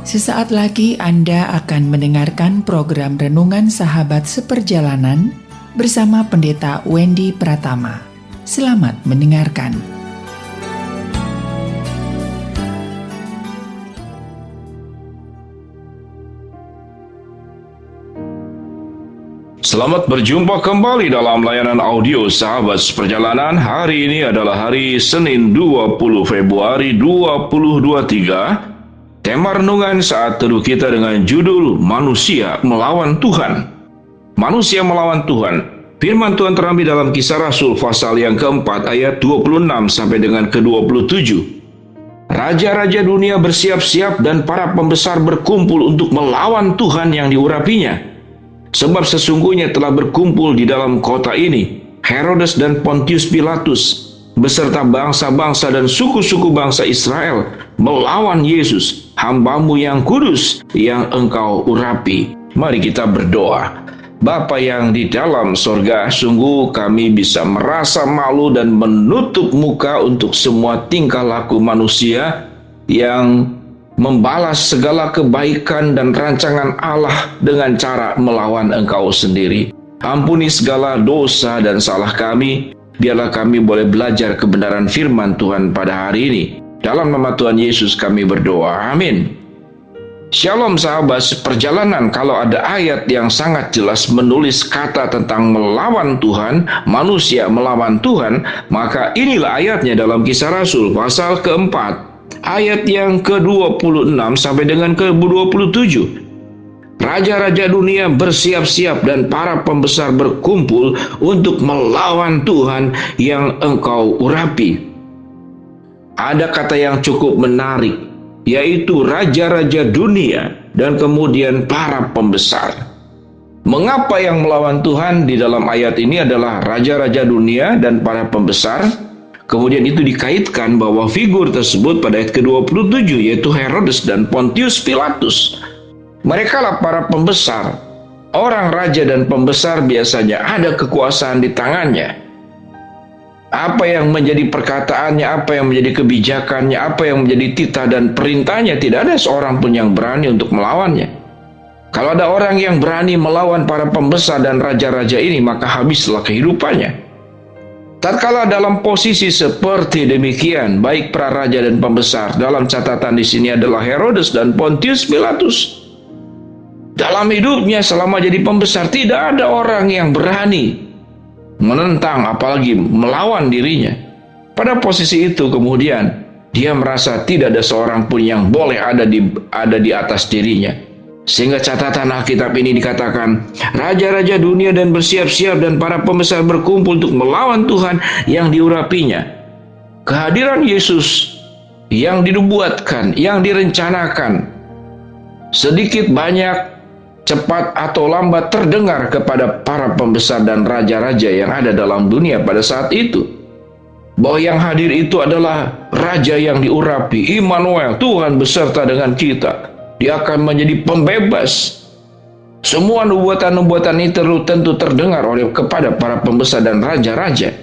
Sesaat lagi Anda akan mendengarkan program Renungan Sahabat Seperjalanan bersama Pendeta Wendy Pratama. Selamat mendengarkan. Selamat berjumpa kembali dalam layanan audio Sahabat Seperjalanan. Hari ini adalah hari Senin 20 Februari 2023. Tema renungan saat teduh kita dengan judul Manusia Melawan Tuhan. Manusia melawan Tuhan. Firman Tuhan terambil dalam Kisah Rasul pasal yang keempat ayat 26 sampai dengan ke-27. Raja-raja dunia bersiap-siap dan para pembesar berkumpul untuk melawan Tuhan yang diurapinya. Sebab sesungguhnya telah berkumpul di dalam kota ini Herodes dan Pontius Pilatus beserta bangsa-bangsa dan suku-suku bangsa Israel melawan Yesus, hamba-Mu yang kudus yang Engkau urapi. Mari kita berdoa. Bapa yang di dalam sorga, sungguh kami bisa merasa malu dan menutup muka untuk semua tingkah laku manusia yang membalas segala kebaikan dan rancangan Allah dengan cara melawan Engkau sendiri. Ampuni segala dosa dan salah kami. Biarlah kami boleh belajar kebenaran firman Tuhan pada hari ini. Dalam nama Tuhan Yesus kami berdoa. Amin. Shalom sahabat seperjalanan. Kalau ada ayat yang sangat jelas menulis kata tentang melawan Tuhan, manusia melawan Tuhan, maka inilah ayatnya dalam Kisah Rasul pasal keempat, ayat yang ke-26 sampai dengan ke-27. Raja-raja dunia bersiap-siap dan para pembesar berkumpul untuk melawan Tuhan yang Engkau urapi. Ada kata yang cukup menarik, yaitu raja-raja dunia dan kemudian para pembesar. Mengapa yang melawan Tuhan di dalam ayat ini adalah raja-raja dunia dan para pembesar? Kemudian itu dikaitkan bahwa figur tersebut pada ayat ke-27 yaitu Herodes dan Pontius Pilatus. Mereka lah para pembesar. Orang raja dan pembesar biasanya ada kekuasaan di tangannya. Apa yang menjadi perkataannya, apa yang menjadi kebijakannya, apa yang menjadi titah dan perintahnya, tidak ada seorang pun yang berani untuk melawannya. Kalau ada orang yang berani melawan para pembesar dan raja-raja ini, maka habislah kehidupannya. Tatkala dalam posisi seperti demikian, baik para raja dan pembesar, dalam catatan di sini adalah Herodes dan Pontius Pilatus. Dalam hidupnya selama jadi pembesar, tidak ada orang yang berani menentang apalagi melawan dirinya. Pada posisi itu kemudian dia merasa tidak ada seorang pun yang boleh ada di atas dirinya. Sehingga catatan Alkitab ini dikatakan, raja-raja dunia dan bersiap-siap dan para pembesar berkumpul untuk melawan Tuhan yang diurapinya. Kehadiran Yesus yang dinubuatkan, yang direncanakan, sedikit banyak, cepat atau lambat terdengar kepada para pembesar dan raja-raja yang ada dalam dunia pada saat itu. Bahwa yang hadir itu adalah raja yang diurapi, Immanuel, Tuhan beserta dengan kita. Dia akan menjadi pembebas. Semua nubuatan-nubuatan itu tentu terdengar kepada para pembesar dan raja-raja.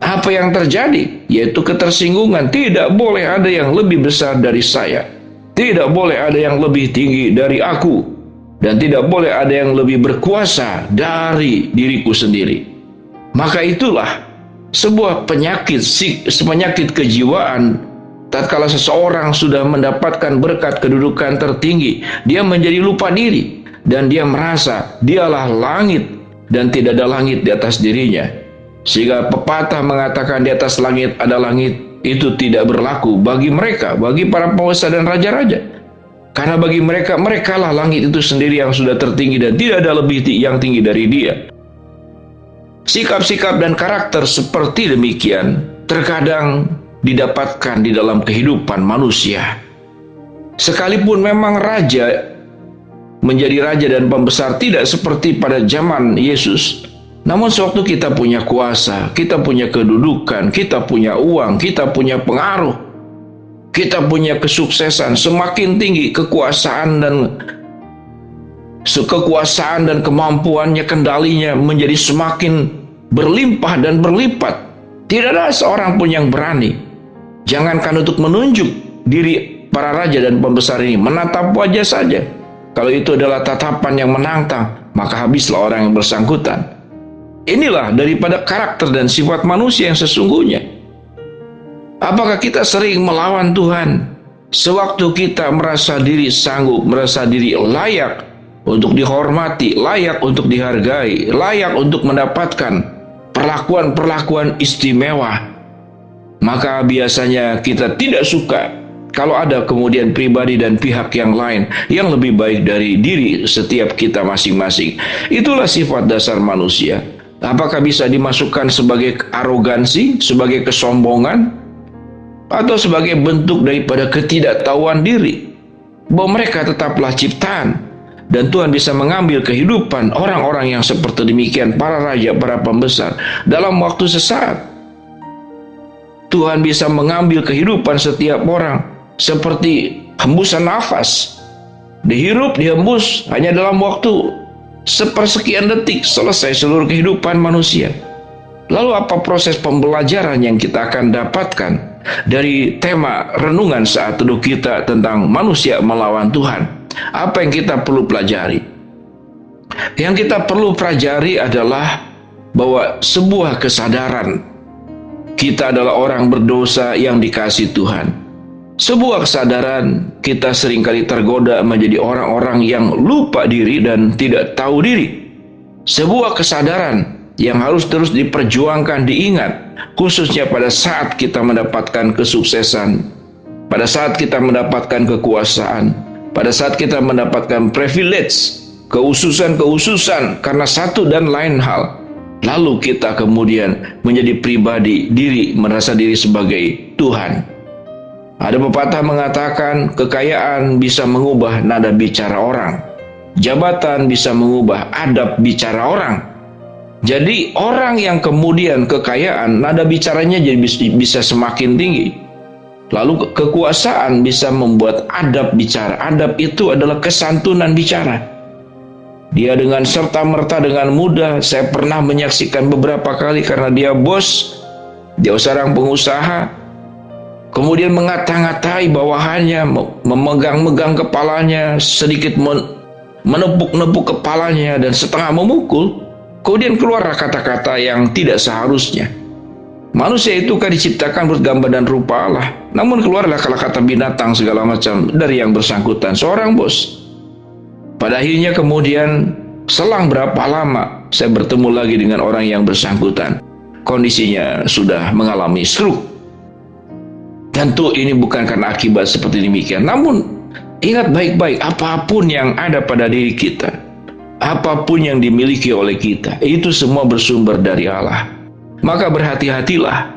Apa yang terjadi? Yaitu ketersinggungan. Tidak boleh ada yang lebih besar dari saya. Tidak boleh ada yang lebih tinggi dari aku. Dan tidak boleh ada yang lebih berkuasa dari diriku sendiri. Maka itulah sebuah penyakit kejiwaan. Tatkala seseorang sudah mendapatkan berkat kedudukan tertinggi, dia menjadi lupa diri. Dan dia merasa dialah langit dan tidak ada langit di atas dirinya. Sehingga pepatah mengatakan di atas langit ada langit, itu tidak berlaku bagi mereka, bagi para penguasa dan raja-raja. Karena bagi mereka, merekalah langit itu sendiri yang sudah tertinggi dan tidak ada lebih yang tinggi dari dia. Sikap-sikap dan karakter seperti demikian terkadang didapatkan di dalam kehidupan manusia. Sekalipun memang raja menjadi raja dan pembesar tidak seperti pada zaman Yesus, namun sewaktu kita punya kuasa, kita punya kedudukan, kita punya uang, kita punya pengaruh, kita punya kesuksesan, semakin tinggi kekuasaan dan kemampuannya, kendalinya menjadi semakin berlimpah dan berlipat. Tidak ada seorang pun yang berani. Jangankan untuk menunjuk diri para raja dan pembesar ini menatap wajah saja. Kalau itu adalah tatapan yang menantang, maka habislah orang yang bersangkutan. Inilah daripada karakter dan sifat manusia yang sesungguhnya. Apakah kita sering melawan Tuhan sewaktu kita merasa diri sanggup, merasa diri layak untuk dihormati, layak untuk dihargai, layak untuk mendapatkan perlakuan-perlakuan istimewa? Maka biasanya kita tidak suka kalau ada kemudian pribadi dan pihak yang lain yang lebih baik dari diri setiap kita masing-masing. Itulah sifat dasar manusia. Apakah bisa dimasukkan sebagai arogansi, sebagai kesombongan, atau sebagai bentuk daripada ketidaktahuan diri bahwa mereka tetaplah ciptaan dan Tuhan bisa mengambil kehidupan orang-orang yang seperti demikian, para raja, para pembesar, dalam waktu sesaat? Tuhan bisa mengambil kehidupan setiap orang seperti hembusan nafas, dihirup, dihembus hanya dalam waktu sepersekian detik, selesai seluruh kehidupan manusia. Lalu apa proses pembelajaran yang kita akan dapatkan dari tema renungan saat teduh kita tentang manusia melawan Tuhan? Apa yang kita perlu pelajari? Yang kita perlu pelajari adalah bahwa sebuah kesadaran kita adalah orang berdosa yang dikasihi Tuhan. Sebuah kesadaran kita seringkali tergoda menjadi orang-orang yang lupa diri dan tidak tahu diri. Sebuah kesadaran yang harus terus diperjuangkan, diingat, khususnya pada saat kita mendapatkan kesuksesan, pada saat kita mendapatkan kekuasaan, pada saat kita mendapatkan privilege, keususan karena satu dan lain hal. Lalu kita kemudian menjadi pribadi diri, merasa diri sebagai Tuhan. Ada pepatah mengatakan kekayaan bisa mengubah nada bicara orang, jabatan bisa mengubah adab bicara orang. Jadi orang yang kemudian kekayaan, nada bicaranya jadi bisa semakin tinggi. Lalu kekuasaan bisa membuat adab bicara. Adab itu adalah kesantunan bicara. Dia dengan serta-merta, dengan mudah, saya pernah menyaksikan beberapa kali karena dia bos, dia seorang pengusaha, kemudian ngata-ngatai bawahannya, memegang-megang kepalanya, sedikit menepuk-nepuk kepalanya dan setengah memukul. Kemudian keluar kata-kata yang tidak seharusnya. Manusia itu kan diciptakan bergambar dan rupa Allah, namun keluarlah kata-kata binatang segala macam dari yang bersangkutan, seorang bos. Pada akhirnya kemudian selang berapa lama saya bertemu lagi dengan orang yang bersangkutan. Kondisinya sudah mengalami stroke. Tentu ini bukan karena akibat seperti demikian. Namun ingat baik-baik, apapun yang ada pada diri kita, apapun yang dimiliki oleh kita, itu semua bersumber dari Allah. Maka berhati-hatilah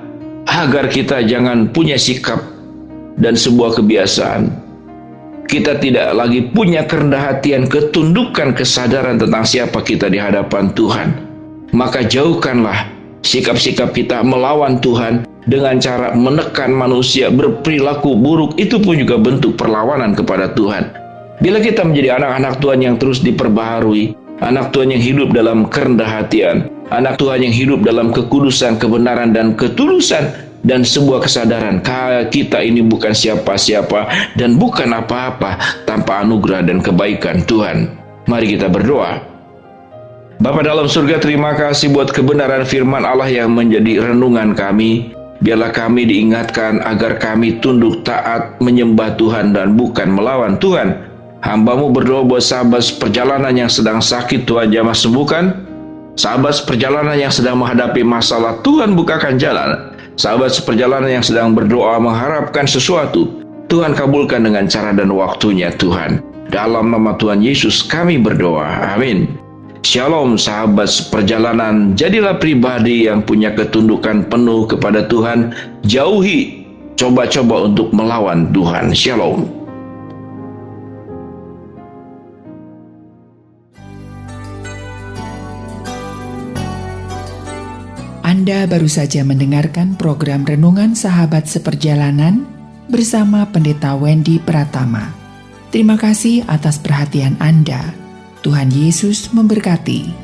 agar kita jangan punya sikap dan sebuah kebiasaan. Kita tidak lagi punya kerendah hatian, ketundukan, kesadaran tentang siapa kita di hadapan Tuhan. Maka jauhkanlah sikap-sikap kita melawan Tuhan dengan cara menekan manusia, berperilaku buruk. Itu pun juga bentuk perlawanan kepada Tuhan. Bila kita menjadi anak-anak Tuhan yang terus diperbaharui, anak Tuhan yang hidup dalam kerendah hatian, anak Tuhan yang hidup dalam kekudusan, kebenaran, dan ketulusan, dan sebuah kesadaran kita ini bukan siapa-siapa dan bukan apa-apa tanpa anugerah dan kebaikan Tuhan. Mari kita berdoa. Bapa dalam surga, terima kasih buat kebenaran firman Allah yang menjadi renungan kami. Biarlah kami diingatkan agar kami tunduk taat menyembah Tuhan dan bukan melawan Tuhan. Hamba-Mu berdoa buat sahabat perjalanan yang sedang sakit, Tuhan jamah sembuhkan. Sahabat perjalanan yang sedang menghadapi masalah, Tuhan bukakan jalan. Sahabat seperjalanan yang sedang berdoa mengharapkan sesuatu, Tuhan kabulkan dengan cara dan waktunya Tuhan. Dalam nama Tuhan Yesus kami berdoa, amin. Shalom sahabat seperjalanan, jadilah pribadi yang punya ketundukan penuh kepada Tuhan. Jauhi coba-coba untuk melawan Tuhan. Shalom. Anda baru saja mendengarkan program Renungan Sahabat Seperjalanan bersama Pendeta Wendy Pratama. Terima kasih atas perhatian Anda. Tuhan Yesus memberkati.